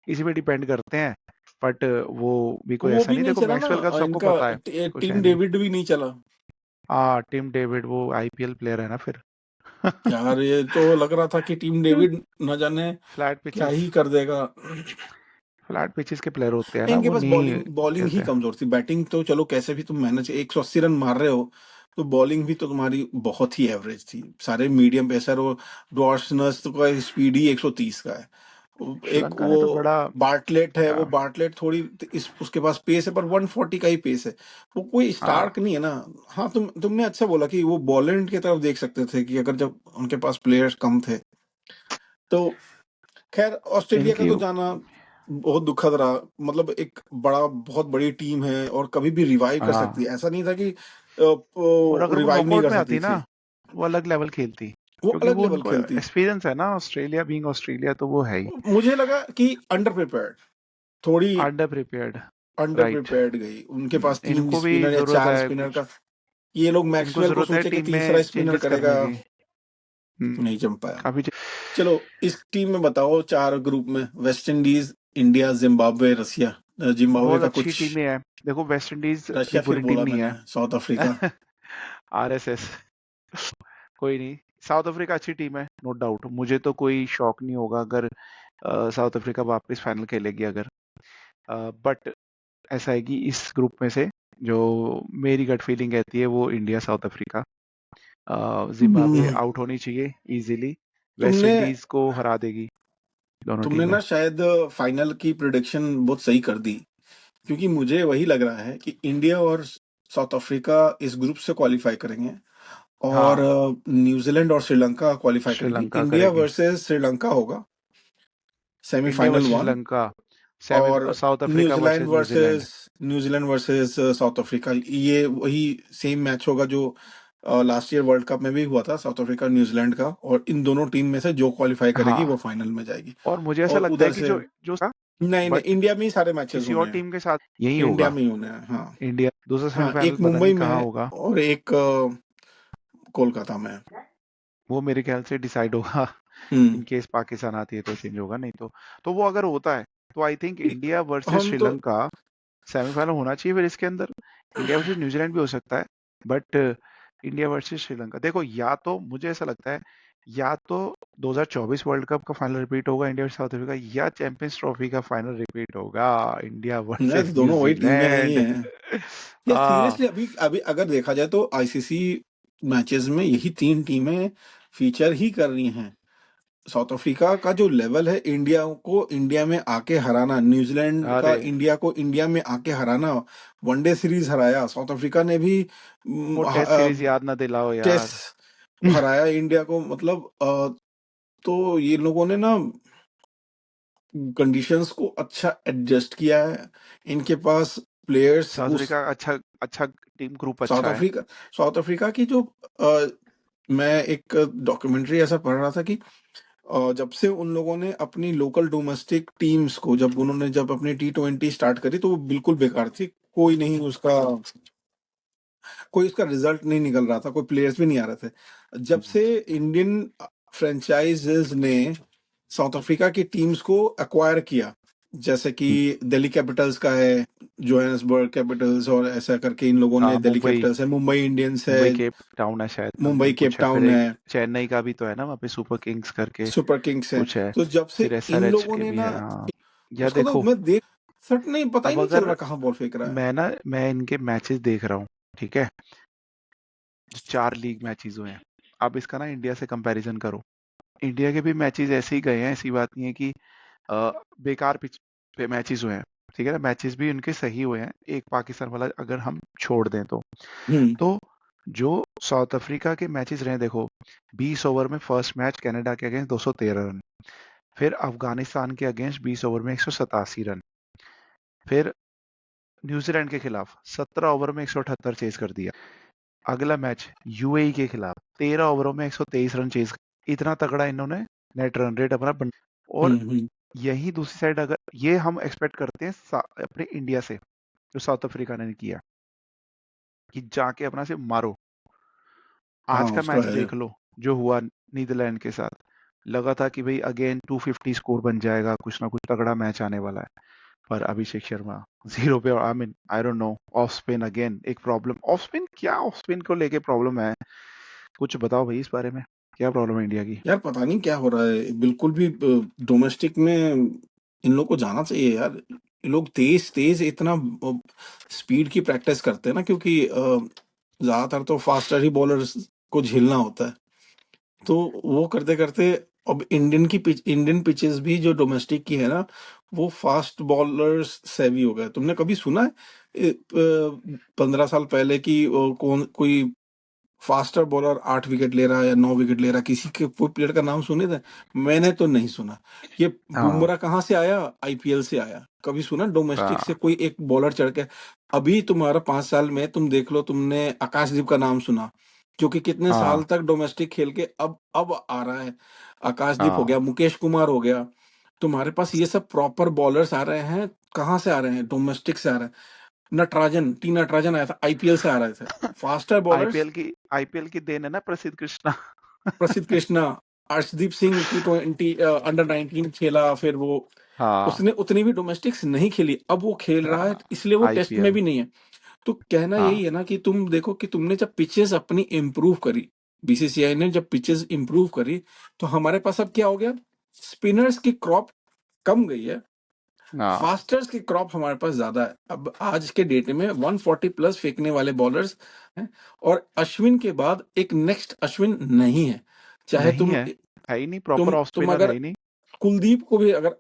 इसी पे डिपेंड करते हैं। बट वो भी कोई वो ऐसा भी नहीं, नहीं देखो चला ना मैक्सवेल का तो सबको इनका। पता है, कुछ टीम है नहीं। डेविड भी नहीं चला। हाँ, टिम डेविड वो आईपीएल प्लेयर है ना फिर। यार ये तो लग रहा था कि टीम डेविड न जाने फ्लैट क्या पिचेस, ही कर देगा। फ्लैट पिचेस के प्लेयर होते हैं ना, इनके वो पास नहीं बॉलिंग बॉलिंग ही खेलते। कमजोर थी। बैटिंग तो चलो कैसे भी तुम मैनेज, 180 रन मार रहे हो, तो बॉलिंग भी तो तुम्हारी बहुत ही एवरेज थी। सारे मीडियम पेसर, और डॉर्सनस तो का स्पीड ही 130 का है। एक श्रीलंका वो ने तो बड़ा, बार्टलेट है, वो क्या, बार्टलेट थोड़ी इस उसके पास पेस है, पर 140 का ही पेस है। वो कोई हाँ, स्टार्क नहीं है ना। हाँ, तुमने अच्छा बोला कि वो बॉलैंड की तरफ देख सकते थे, कि अगर जब उनके पास प्लेयर्स कम थे तो। खैर, ऑस्ट्रेलिया का इनकी, तो जाना बहुत दुखद रहा। मतलब एक बहुत बड़ी टीम है, और कभी भी रिवाइव कर सकती हाँ, है, ऐसा नहीं था कि और अगर वो रिवाइव नहीं नॉकआउट कर में सकती आती ना, थी। वो अलग लेवल खेलती, वो क्योंकि अलग वो लेवल उनको खेलती। एक्सपीरियंस है ना, ऑस्ट्रेलिया बीइंग ऑस्ट्रेलिया, तो वो है ही। मुझे लगा कि अंडर प्रिपेयर्ड, थोड़ी under prepared, under right. Prepared गई। उनके पास तीन इनको भी स्पिनर या जरूरत चार है स्पिनर कुछ, का। ये लोग इनको मैक्सवेल को जरूरत है सोचे कि टीम तीसरा में स्पिनर चेंजेस करेगा, करने की। नहीं जम पाया। काफी चलो, इस टीम में बताओ, चार ग्रुप में वेस्ट इंडीज, इंडिया, जिम्बाब्वे, रसिया। जिम्बाब्वे बहुत का अच्छी कुछ, टीमें हैं। देखो वेस्ट इंडीज भी रशिया फिर बुरी टीम बोला नहीं मैंने, है। South Africa. आरएसएस, कोई नहीं। साउथ अफ्रीका अच्छी टीम है, नो डाउट। मुझे तो कोई शॉक नहीं होगा अगर साउथ अफ्रीका वापस फाइनल खेलेगी अगर। बट ऐसा है कि इस ग्रुप में से जो मेरी गट फीलिंग कहती है वो इंडिया साउथ अफ्रीका, जिम्बाब्वे हम्म, आउट होनी चाहिए इजीली। वेस्ट तुमने इंडीज को हरा देगी दोनों तुमने टीमें। ना शायद फाइनल की प्रिडिक्शन बहुत सही कर दी, क्योंकि मुझे वही लग रहा है कि इंडिया और साउथ अफ्रीका इस ग्रुप से क्वालिफाई करेंगे, और हाँ, न्यूजीलैंड और श्रीलंका क्वालिफाई करेंगी। श्रीलंका इंडिया करेगी। वर्सेस श्रीलंका होगा India semifinal versus 1। Sri Lanka semi, और South Africa New Zealand versus New Zealand. Versus South Africa, ये वही सेम मैच होगा जो लास्ट ईयर वर्ल्ड कप में भी हुआ था, साउथ अफ्रीका न्यूजीलैंड का। और इन दोनों टीम में से जो क्वालिफाई करेगी वो हाँ, फाइनल में जाएगी। और मुझे ऐसा और लगता है उधर कि से, जो जो नहीं नहीं, बट इंडिया में ही सारे मैचेस किसी होने और हैं। टीम के साथ यही इंडिया होगा। में ही होने हैं, हाँ। इंडिया दूसरा हाँ, सेमीफाइनल एक पता मुंबई नहीं में कहाँ है, होगा। और एक कोलकाता में है। वो मेरे ख्याल से डिसाइड होगा। हम्म। इन केस पाकिस्तान आती है तो चेंज होगा, नहीं तो वो अगर होता है तो आई थिंक इंडिया वर्सेस हम तो श्रीलंका सेमीफाइनल होना चाहिए। फिर इसके अंदर इंडिया वर्सेस न्यूजीलैंड भी हो सकता है, बट इंडिया वर्सेस श्रीलंका, देखो या तो मुझे ऐसा लगता है या तो 2024 वर्ल्ड कप का फाइनल रिपीट होगा इंडिया और साउथ अफ्रीका, या चैंपियंस ट्रॉफी का फाइनल रिपीट होगा इंडिया यार वर्सेस दोनों वही टीमें नहीं न्यूजीलैंड। है। या हाँ, सीरियसली अभी अभी अगर देखा जाए तो आईसीसी मैचेस में यही तीन टीमें फीचर ही कर रही हैं। साउथ अफ्रीका का जो लेवल है, इंडिया को इंडिया में आके हराना, न्यूजीलैंड का अरे इंडिया को इंडिया में आके हराना, वनडे सीरीज हराया साउथ अफ्रीका ने भी, वो टेस्ट सीरीज याद ना दिलाओ यार। टेस्ट हराया इंडिया को, मतलब तो ये लोगों ने ना कंडीशंस को अच्छा एडजस्ट किया है। इनके पास प्लेयर्स साउथ उस अफ्रीका अच्छा अच्छा टीम ग्रुप साउथ अच्छा है। अफ्रीका साउथ अफ्रीका की जो मैं एक डॉक्यूमेंट्री ऐसा पढ़ रहा था कि जब से उन लोगों ने अपनी लोकल डोमेस्टिक टीम्स को, जब अपनी T20 स्टार्ट करी तो वो बिल्कुल बेकार थी। कोई नहीं उसका कोई उसका रिजल्ट नहीं निकल रहा था, कोई प्लेयर्स भी नहीं आ रहे थे। जब से इंडियन फ्रेंचाइजेज ने साउथ अफ्रीका की टीम्स को एक्वायर किया, जैसे कि दिल्ली कैपिटल्स का है, जोहान्सबर्ग कैपिटल्स, और ऐसा करके इन लोगों ने, हाँ, दिल्ली मुंबई कैपिटल्स है, मुंबई इंडियंस है, मुंबई केप टाउन है शायद, मुंबई समथिंग केप कुछ है, फिर टाउन एक है, चेन्नई का भी तो है ना वहाँ पे, सुपर किंग्स करके सुपर किंग्स है। कुछ है, तो जब से फिर इन एसआरएच लोगों के ने भी ना, है। हाँ, या उसको तो देखो, मैं देख सट नहीं, पता ही अब नहीं चल अगर रहा कहाँ बॉल फेंक रहा है। मैं इनके मैचेस देख रहा हूँ, ठीक है, जो 4 लीग मैचेस हुए हैं, अब इसका ना इंडिया से कंपैरिजन करो। इंडिया के भी मैचेस ऐसे ही गए हैं, ऐसी बात नहीं है कि बेकार पिच पे मैचेस हुए हैं, ठीक है ना, मैचेस भी उनके सही हुए हैं, एक पाकिस्तान वाला अगर हम छोड़ दें तो। हम्म तो जो साउथ अफ्रीका के मैचेस रहे, देखो, 20 ओवर में फर्स्ट मैच कनाडा के अगेंस्ट 213 रन, फिर अफगानिस्तान के अगेंस्ट 20 ओवर में 187 रन, फिर न्यूजीलैंड के खिलाफ 17 ओवर में 178 चेज कर दिया, अगला मैच यूएई के खिलाफ 13 ओवरों में 123 रन चेज, इतना तगड़ा इन्होंने नेट रन रेट अपना और हम्म। यही दूसरी साइड अगर ये हम एक्सपेक्ट करते हैं अपने इंडिया से, जो साउथ अफ्रीका ने किया, कि जाके अपना से मारो। हाँ आज का उसका मैच है। देख लो जो हुआ नीदरलैंड के साथ, लगा था कि भाई अगेन 250 स्कोर बन जाएगा, कुछ ना कुछ तगड़ा मैच आने वाला है, पर अभिषेक शर्मा जीरो पे, I mean I don't know, off spin again एक प्रॉब्लम, ऑफ स्पिन क्या, ऑफ स्पिन को लेके प्रॉब्लम है, कुछ बताओ भाई इस बारे में, क्या प्रॉब्लम है इंडिया की। यार पता नहीं क्या हो रहा है, बिल्कुल भी डोमेस्टिक में इन लोग को जाना चाहिए यार। ये लोग तेज तेज इतना स्पीड की प्रैक्टिस करते हैं ना, क्योंकि ज्यादातर तो फास्टर ही बॉलर्स को झेलना होता है। तो वो करते करते अब इंडियन पिचेस भी जो डोमेस्टिक की है ना, वो फास्ट बॉलर्स सेवी हो गए। तुमने कभी सुना है 15 साल पहले की कौन कोई फास्टर बॉलर 8 विकेट ले रहा है या 9 विकेट ले रहा है, किसी के कोई प्लेयर का नाम सुने थे? मैंने तो नहीं सुना। ये हाँ बुमराह कहाँ से आया? आईपीएल से आया। कभी सुना डोमेस्टिक से हाँ कोई एक बॉलर चढ़ के? अभी तुम्हारा 5 साल में तुम देख लो, तुमने आकाशदीप का नाम सुना, जो कि कितने साल हाँ तक डोमेस्टिक खेल के अब आ रहा है। आकाशदीप हो हाँ, गया, मुकेश कुमार हो गया। तुम्हारे पास ये सब प्रॉपर बॉलर्स आ रहे हैं। कहाँ से आ रहे हैं? डोमेस्टिक से आ रहे हैं। नटराजन आया था, आईपीएल से आ रहे थे। फास्टर बॉलर्स, आईपीएल की देन है ना प्रसिद्ध कृष्णा। प्रसिद्ध कृष्णा, अर्शदीप सिंह T20 अंडर 19 खेला, फिर वो हाँ उसने उतनी भी डोमेस्टिक्स नहीं खेली, अब वो खेल रहा है, इसलिए वो टेस्ट में आईपीएल। भी नहीं है। तो कहना हाँ यही है ना कि तुम देखो कि तुमने जब पिचेस अपनी इम्प्रूव करी, बीसीसीआई ने जब पिचेस इम्प्रूव करी, तो हमारे पास अब क्या हो गया? स्पिनर्स की क्रॉप कम गई है, हाँ, फास्टर्स की क्रॉप हमारे पास ज्यादा है। अब आज के डेट में 140 प्लस फेंकने वाले बॉलर्स हैं, और अश्विन के बाद एक नेक्स्ट अश्विन नहीं है। चाहे नहीं है ही नहीं, प्रॉपर ऑफ तुम स्पिनर है अगर ही नहीं। कुलदीप को भी अगर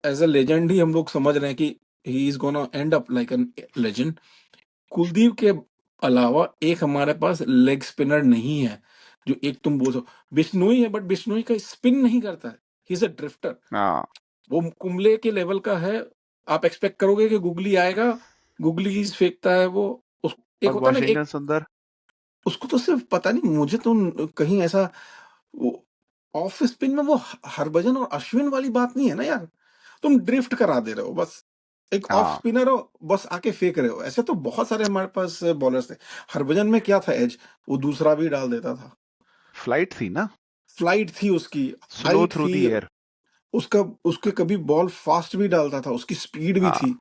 एज अ लेजेंड ही हम लोग समझ रहे हैं कि he is gonna and up like an legend, Kuldeep के अलावा एक हमारे पास लेग स्पिनर नहीं है। जो एक तुम बोल सको बिश्नोई है, बट बिश्नोई का स्पिन नहीं करता है, ही इज अ ड्रिफ्टर। हाँ, वो कुंबले के लेवल का है। आप एक्सपेक्ट करोगे कि गुगली आएगा, गुगली फेंकता है वो। एक और होता है ना कि वाशिंगटन एक, सुंदर। उसको तो सिर्फ पता नहीं, मुझे तो कहीं ऐसा वो ऑफ स्पिन में वो हरभजन और अश्विन वाली बात नहीं है ना यार। तुम ड्रिफ्ट करा दे रहे हो बस। एक ऑफ हाँ, स्पिनर हो, बस आके फेंक रहे हो। ऐसे तो बहुत सारे हमारे पास बॉलर्स थे। हरभजन में क्या था एज? वो दूसरा भी डाल देता था। फ्लाइट थी ना, फ्लाइट थी उसकी, स्लो हाइट थ्रू थी दी एयर। उसका। उसके कभी बॉल फास्ट भी डालता था, उसकी स्पीड भी हाँ, थी। वो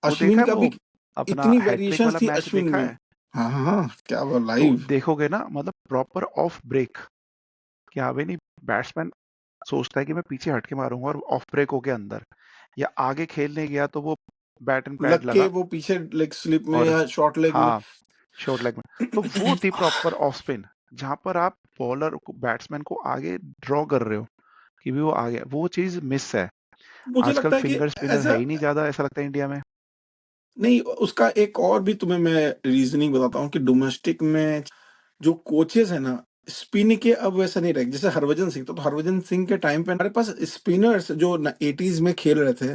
देखा अश्विन है का भी वो अपना इतनी हैट्रिक वेरिएशंस वाला थी मैच अश्विन देखा में। है, हाँ हाँ हाँ, क्या वो तो लाइव। देखोगे ना, मतलब प्रॉपर ऑफ ब्रेक, कि हाँ भाई नहीं, बैट्समैन सोचता है कि मैं पीछे हट के मारूंगा और ऑफ ब्रेक होके अंदर, या आगे खेलने गया तो वो बैट एंड पैड लग के लगा वो पीछे लेग स्लिप में और या शॉर्ट लेग में। हाँ, शॉर्ट लेग में। तो वो थी प्रॉपर ऑफ स्पिन, जहां पर आप बॉलर को, बैट्समैन को आगे ड्रॉ कर रहे हो कि भी वो आगे, वो चीज मिस है। मुझे आजकल लगता है कि फिंगर स्पिनर है ऐसा ही नहीं ज्यादा, ऐसा लगता है इंडिया में। नहीं, उसका एक और भी तुम्हें मैं रीजनिंग बताता हूँ कि डोमेस्टिक में जो कोचेस है ना, स्पिन के अब वैसा नहीं रहे। जैसे हरभजन सिंह, तो हरभजन सिंह के टाइम पे हमारे पास स्पिनर्स जो 80s में खेल रहे थे,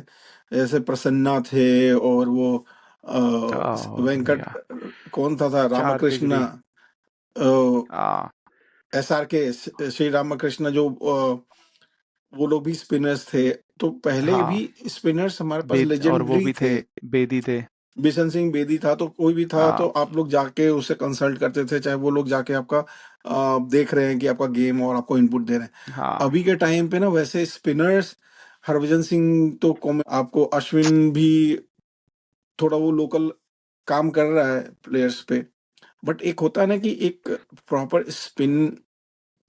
जैसे प्रसन्ना थे, और वो वेंकट, भैया, कौन था चार रामकृष्ण, तिगड़ी। आ, SR के श्री रामकृष्ण, जो वो लोग भी स्पिनर्स थे। तो पहले भी हाँ, स्पिनर्स हमारे पास बेद और वो लेजेंडरी भी थे। थे, बेदी थे। बिशन सिंह बेदी था, तो कोई भी था तो हाँ, आप लोग जाके उससे कंसल्ट करते थे, चाहे वो लोग जाके आपका देख रहे हैं कि आपका गेम और आपको इनपुट दे रहे हैं। हाँ, अभी के टाइम पे ना वैसे स्पिनर्स, हरभजन सिंह तो आपको अश्विन भी थोड़ा वो लोकल काम कर रहा है प्लेयर्स पे। बट एक होता है ना कि एक प्रॉपर स्पिन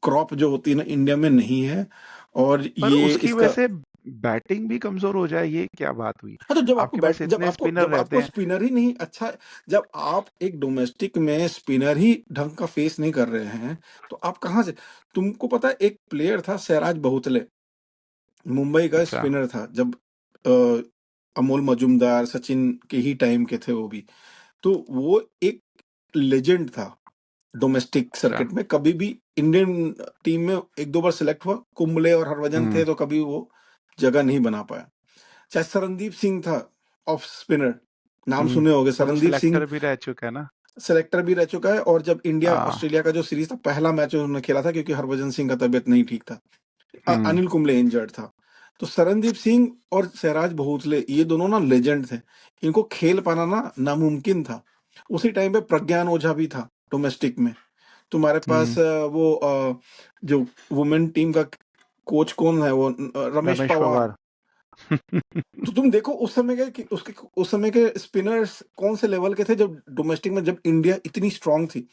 क्रॉप जो होती है ना, इंडिया में नहीं है। और पर ये उसकी इसका, वजह से बैटिंग भी कमजोर हो जाए, ये क्या बात हुई? हाँ, तो आपके पास इतने स्पिनर जब रहते आपको हैं। स्पिनर ही नहीं अच्छा, जब आप एक डोमेस्टिक में स्पिनर ही ढंग का फेस नहीं कर रहे हैं, तो आप कहाँ से? तुमको पता है एक प्लेयर था सहराज बहुतले, मुंबई का अच्छा। स्पिनर था, जब अमोल मजूमदार सचिन के ही टाइम के थे वो भी। तो वो एक लेजेंड था डोमेस्टिक अच्छा। सर्किट में। कभी भी इंडियन टीम में एक दो बार सिलेक्ट हुआ, कुंबले और हरभजन थे, हम्म। तो कभी वो जगह नहीं बना पाया। चाहे सरनदीप सिंह था, ऑफ स्पिनर, नाम हम्म। सुने होंगे वो तो सरनदीप सिंह। सिलेक्टर भी रह चुका है ना। सेलेक्टर भी रह चुका है, और जब इंडिया हाँ। ऑस्ट्रेलिया का जो सीरीज था, पहला मैच उन्होंने खेला था, क्योंकि हरभजन सिंह का तबीयत नहीं ठीक था। हम्म। अनिल कुंबले इंजर्ड था। तो सरनदीप सिंह और सहराज भोसले, ये दोनों ना लेजेंड थे। इनको खेल पाना ना नामुमकिन था। उसी टाइम पे प्रज्ञान ओझा भी था डोमेस्टिक में। तुम्हारे पास हम्म। वो जो वुमेन टीम का कोच कौन है, वो रमेश रमेश पवार। पवार। तो तुम देखो उस समय के कि उसके उस समय के स्पिनर्स कौन से लेवल के थे, जब डोमेस्टिक में जब इंडिया इतनी स्ट्रांग थी।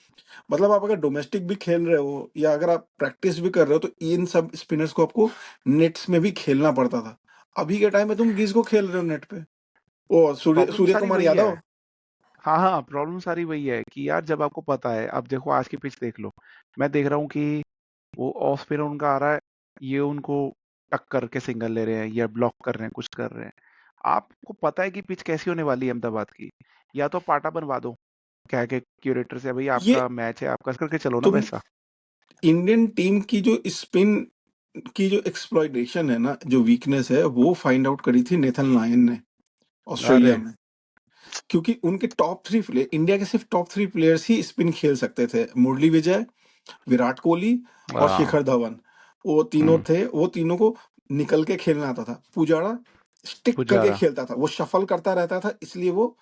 मतलब आप अगर डोमेस्टिक भी खेल रहे हो या अगर आप प्रैक्टिस भी कर रहे हो, तो इन सब स्पिनर्स को आपको नेट्स में भी खेलना पड़ता था। अभी के टाइम में तुम किसको खेल रहे हो नेट पे? ओ, प्रॉब्लम सूर्य सारी कुमार वही है। यादव। हाँ, हाँ, प्रॉब्लम सारी वही है कि यार जब आपको पता है, अब देखो आज की पिच देख लो। मैं देख रहा हूँ कि वो ऑफ स्पिनर उनका आ रहा है, ये उनको टक्कर के सिंगल ले रहे हैं या ब्लॉक कर रहे हैं, कुछ कर रहे हैं। आपको पता है कि पिच कैसी होने वाली है अहमदाबाद की, या तो पाटा बनवा दो, कह के क्यूरेटर से, भाई ये आपका मैच है, आपका करके चलो ना तुम वैसा। इंडियन टीम की जो स्पिन की जो एक्सप्लॉइटेशन है ना, जो वीकनेस है, वो फाइंड आउट करी थी नेथन लायन ने ऑस्ट्रेलिया अरे। में। क्योंकि उनके टॉप थ्री प्लेयर, इंडिया के सिर्फ टॉप थ्री प्लेयर्स ही स्पिन खेल सकते थे, मुरली विजय, विराट कोहली और हाँ। शिखर धवन। वो तीनों हम्म। थे, वो तीनों को निकल के खेलना आता था। पुजारा स्टिक करके पुजारा। खेलता था, वो शफल करता रहता था, इसलिए वो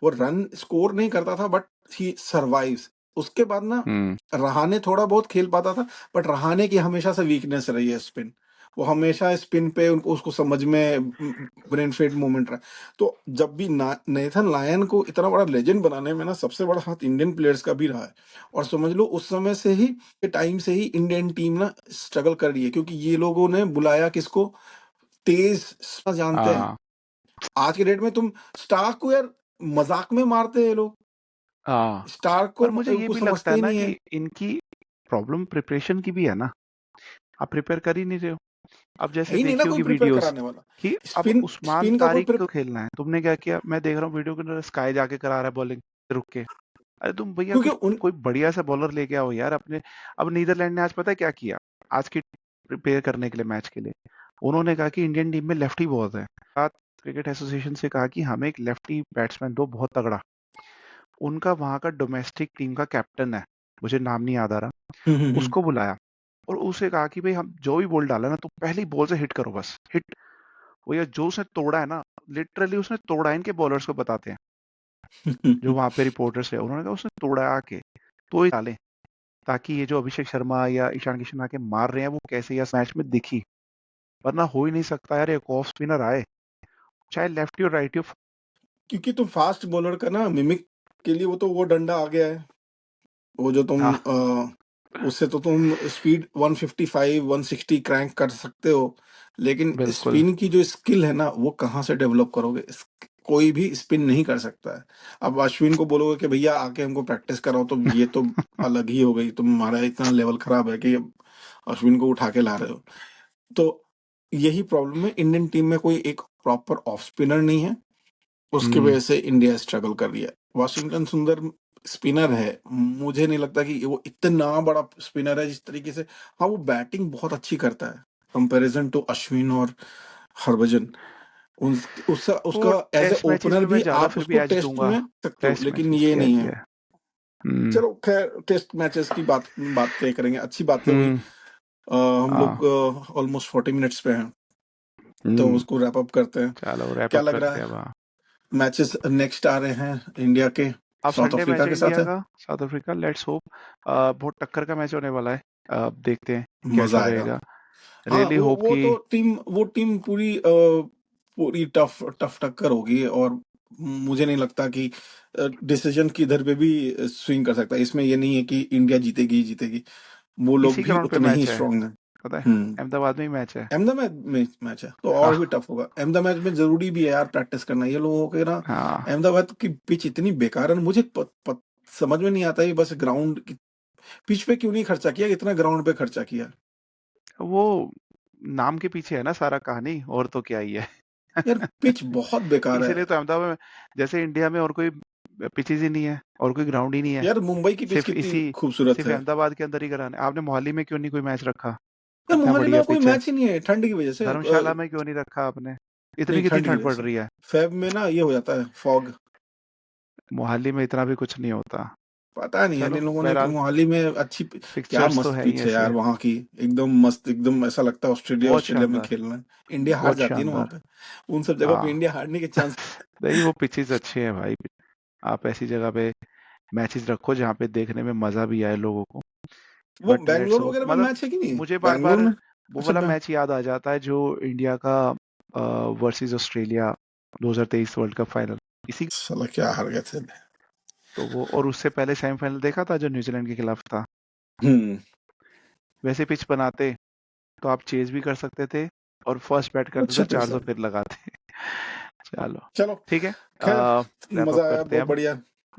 रन स्कोर नहीं करता था, बट ही सर्वाइव्स। उसके बाद ना हम्म। रहाने थोड़ा बहुत खेल पाता था, बट रहाने की हमेशा से वीकनेस रही है स्पिन। वो हमेशा स्पिन पे उनको उसको समझ में ब्रेन फेड मोमेंट रहा। तो जब भी नेथन लायन को इतना बड़ा लेजेंड बनाने में ना, सबसे बड़ा हाथ इंडियन प्लेयर्स का भी रहा है। और समझ लो उस समय से ही, के टाइम से ही इंडियन टीम ना स्ट्रगल कर रही है, क्योंकि ये लोगों ने बुलाया किसको? तेज जानते हैं। हाँ। आज के डेट में तुम स्टार्क को यार मजाक में मारते हैं ये लोग। हाँ। स्टार्क पर मुझे ये को भी लगता समझते है ही ना नहीं है। कि इनकी प्रॉब्लम प्रिपरेशन की भी है ना। आप प्रिपेयर कर ही नहीं रहे हो। अब है जैसे ही नहीं ना देखी कोई होगी प्रिपेयर वीडियोस कराने वाला। कि अब स्पिन उस्मान स्पिन का कोई तारिक को खेलना है, तुमने क्या किया? मैं देख रहा हूँ वीडियो के अंदर, स्काई जाके करा रहा है बॉलिंग रुक के। अरे तुम भैया क्योंकि कुछ उन कोई बढ़िया सा बॉलर लेके आओ यार अपने। अब नीदरलैंड ने आज पता है क्या किया? आज की प्रिपेयर करने के लिए, मैच के लिए, उन्होंने कहा कि इंडियन टीम में लेफ्टी बहुत है। साथ क्रिकेट एसोसिएशन से कहा कि हमें एक लेफ्टी बैट्समैन दो बहुत तगड़ा। उनका वहां का डोमेस्टिक टीम का कैप्टन है, मुझे नाम नहीं याद आ रहा, हम्म। उसको बुलाया और उसे कहा कि भाई हम जो भी बॉल डाला ना, तो पहली बॉल से हिट करो, बस हिट। वो ये जो उसने तोड़ा है ना, लिटरली उसने तोड़ा है, इनके बॉलर्स को बताते हैं जो वहां पे रिपोर्टर्स है, उन्होंने कहा उसने तोड़ा है आके, तो ही डालें, ताकि ये जो अभिषेक शर्मा या ईशान किशन आके मार रहे हैं वो कैसे या मैच में दिखी। वरना हो ही नहीं सकता यार, एक ऑफ स्पिनर आए, चाहे लेफ्टी और राइटी हो। क्योंकि तुम फास्ट बॉलर का ना मिमिक के लिए, वो तो वो डंडा आ गया है, वो जो तुम हाँ, उससे तो तुम स्पीड 155 160 क्रैंक कर सकते हो, लेकिन बिल्कुल। स्पिन की जो स्किल है ना वो कहाँ से डेवलप करोगे? कोई भी स्पिन नहीं कर सकता है। अब अश्विन को बोलोगे कि भैया आके हमको प्रैक्टिस कराओ, तो ये तो अलग ही हो गई, तुम्हारा इतना लेवल खराब है कि अब अश्विन को उठा के ला रहे हो। तो यही प्रॉब्लम है, इंडियन टीम में कोई एक प्रॉपर ऑफ स्पिनर नहीं है, उसकी हम्म। वजह से इंडिया स्ट्रगल कर रही है। वाशिंगटन सुंदर स्पिनर है, मुझे नहीं लगता कि वो इतना बड़ा स्पिनर है जिस तरीके से। हाँ, वो बैटिंग बहुत अच्छी करता है कंपैरिजन टू अश्विन और हरभजन। उसका वो उसका as a test matches opener में मैं भी ज्यादा आप फिर भी उसको एज टेस्ट दूंगा। में सकते हो, टेस्ट लेकिन मैचेस ये क्या नहीं है। किया है। हम्म। चलो खैर, टेस्ट मैचेस की बातें करेंगे, अच्छी बातें हुई। हम्म। हम हाँ। लोग ऑलमोस्ट 40 मिनट्स पे हैं, तो हम्म। उसको रैप अप करते हैं। चलो रैप क्या अप लग रहा करते हैं है, अब, हाँ। मैचेस नेक्स्ट आ रहे हैं इंडिया के? अब साउथ संडे मैच अफ्रीका है के साथ इंडिया है, का, साउथ अफ्रीका, लेट्स होप। बहुत टक्कर का मैच होने वाला है। अब देखते हैं मजा कैसा आएगा। रहेगा। हाँ, रियली वो होप वो कि तो टीम पूरी पूरी टफ टफ टक्कर होगी, और मुझे नहीं लगता कि डिसीजन किधर पे भी स्विंग कर सकता है। इसमें ये नहीं है कि इंडिया जीतेगी ही जीतेगी, वो लोग इसी भी ग्राउंड पे उतने ही मैच है, स्ट्रांग हैं। पता है। हम्म। अहमदाबाद में ही मैच है। अहमदाबाद में मैच है तो और भी हाँ। टफ होगा। अहमदाबाद में जरूरी भी है यार प्रैक्टिस करना, ये लोगों के ना। हाँ। अहमदाबाद की पिच इतनी बेकार है, मुझे समझ में नहीं आता, ये बस ग्राउंड की पिच पे क्यों नहीं खर्चा किया, इतना ग्राउंड पे खर्चा किया। वो नाम के पीछे है ना सारा कहानी, और तो क्या ही है। यार पिच बहुत बेकार है। इसीलिए तो अहमदाबाद में, जैसे इंडिया में और कोई पिचेज ही नहीं है और कोई ग्राउंड ही नहीं है। यार मुंबई की पिच सिर्फ कितनी इसी, खूबसूरत सिर्फ है। अहमदाबाद के अंदर ही कराने। आपने मोहाली में क्यों नहीं कोई मैच रखा? यार इतना मोहाली बढ़िया में कोई पिच है। मैच ही नहीं है ठंड की वजह से। धर्मशाला में क्यों नहीं रखा आपने? नहीं, इतनी कितनी ठंड की ठंड वजह पड़ से रही है। फेब में ना ये हो जाता है फॉग। मोहाली में इतना भी कुछ नहीं होता। पता नहीं यार, चलो इन लोगों ने बहरहाल, मोहाली में क्या पिक्चर्स तो मस्त है ही पिच है यार ऐसे। वहां की। एकदम मस्त, एकदम ऐसा लगता है ऑस्ट्रेलिया बहुत ऑस्ट्रेलिया में शानदार, खेलना है। इंडिया हार बहुत जाती है ना वहां शानदार। पे, उन सब जगह पे हाँ। इंडिया हारने के चांस। नहीं वो पिचेस अच्छे हैं भाई। आप ऐसी जगह पे मैचेस रखो जहाँ पे देखने में मजा भी आए लोगों को। वो बट लेट्स बैंगलोर होप, वगैरह में मतलब मैच है कि नहीं? मुझे बार बैंगलोर बार में? वो अच्छा, वाला मैच याद आ जाता है जो इंडिया का versus Australia 2023 world cup final, इसी। साला क्या हार गए थे। तो वो, और उससे पहले सेमीफाइनल देखा था जो न्यूजीलैंड के खिलाफ था। हम्म। वैसे पिच बनाते तो आप चेज भी कर सकते थे, और फर्स्ट बैट करते अच्छा तो पिच 400 था। फिर लगाते। चलो चलो ठीक है, खैर, रैप अप मजा आया, करते हैं बहुत हम। बढ़िया,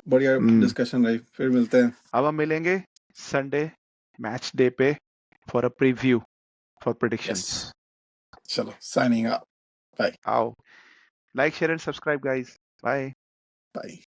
बढ़िया हम्म, डिस्कशन रही, फिर मिलते हैं। अब हम मिलेंगे संडे मैच डे पे for a preview, for yes, predictions. चलो साइनिंग आउट। बाय। आओ, like share and subscribe guys. Bye. Bye.